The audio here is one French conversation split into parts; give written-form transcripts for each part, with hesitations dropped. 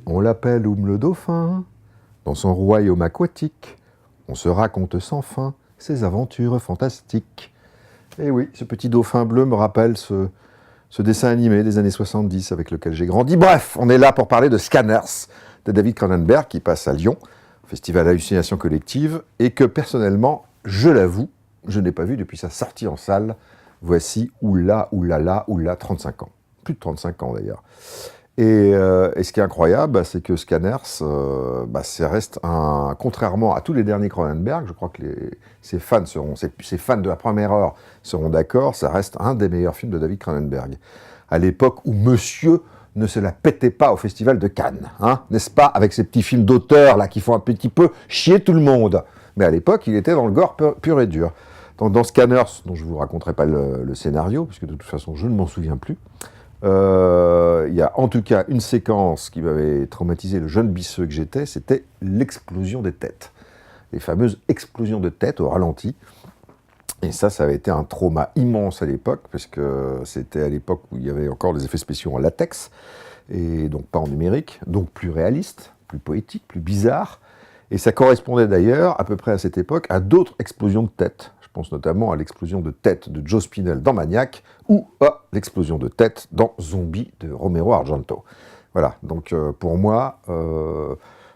On l'appelle Oum le dauphin. Dans son royaume aquatique, on se raconte sans fin ses aventures fantastiques. Et oui, ce petit dauphin bleu me rappelle ce dessin animé des années 70 avec lequel j'ai grandi. Bref, on est là pour parler de Scanners, de David Cronenberg, qui passe à Lyon, au Festival Hallucination Collective, et que personnellement, je l'avoue, je n'ai pas vu depuis sa sortie en salle. Voici, oula, 35 ans. Plus de 35 ans d'ailleurs. Et ce qui est incroyable, c'est que Scanners, ça reste contrairement à tous les derniers Cronenberg, je crois que ses fans de la première heure seront d'accord, ça reste un des meilleurs films de David Cronenberg. À l'époque où Monsieur ne se la pétait pas au Festival de Cannes, hein, n'est-ce pas, avec ces petits films d'auteur là qui font un petit peu chier tout le monde. Mais à l'époque, il était dans le gore pur et dur. Donc, dans Scanners, dont je ne vous raconterai pas le scénario, puisque de toute façon je ne m'en souviens plus, il y a en tout cas une séquence qui m'avait traumatisé le jeune bisseux que j'étais, c'était l'explosion des têtes. Les fameuses explosions de têtes au ralenti. Et ça avait été un trauma immense à l'époque, parce que c'était à l'époque où il y avait encore des effets spéciaux en latex, et donc pas en numérique, donc plus réaliste, plus poétique, plus bizarre. Et ça correspondait d'ailleurs, à peu près à cette époque, à d'autres explosions de têtes. Je pense notamment à l'explosion de tête de Joe Spinell dans Maniac, ou à l'explosion de tête dans Zombie de Romero Argento. Voilà, donc pour moi,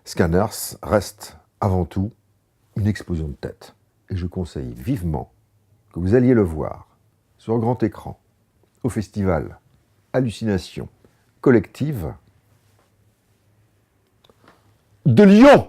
Scanners reste avant tout une explosion de tête. Et je conseille vivement que vous alliez le voir sur grand écran, au festival Hallucination Collective de Lyon.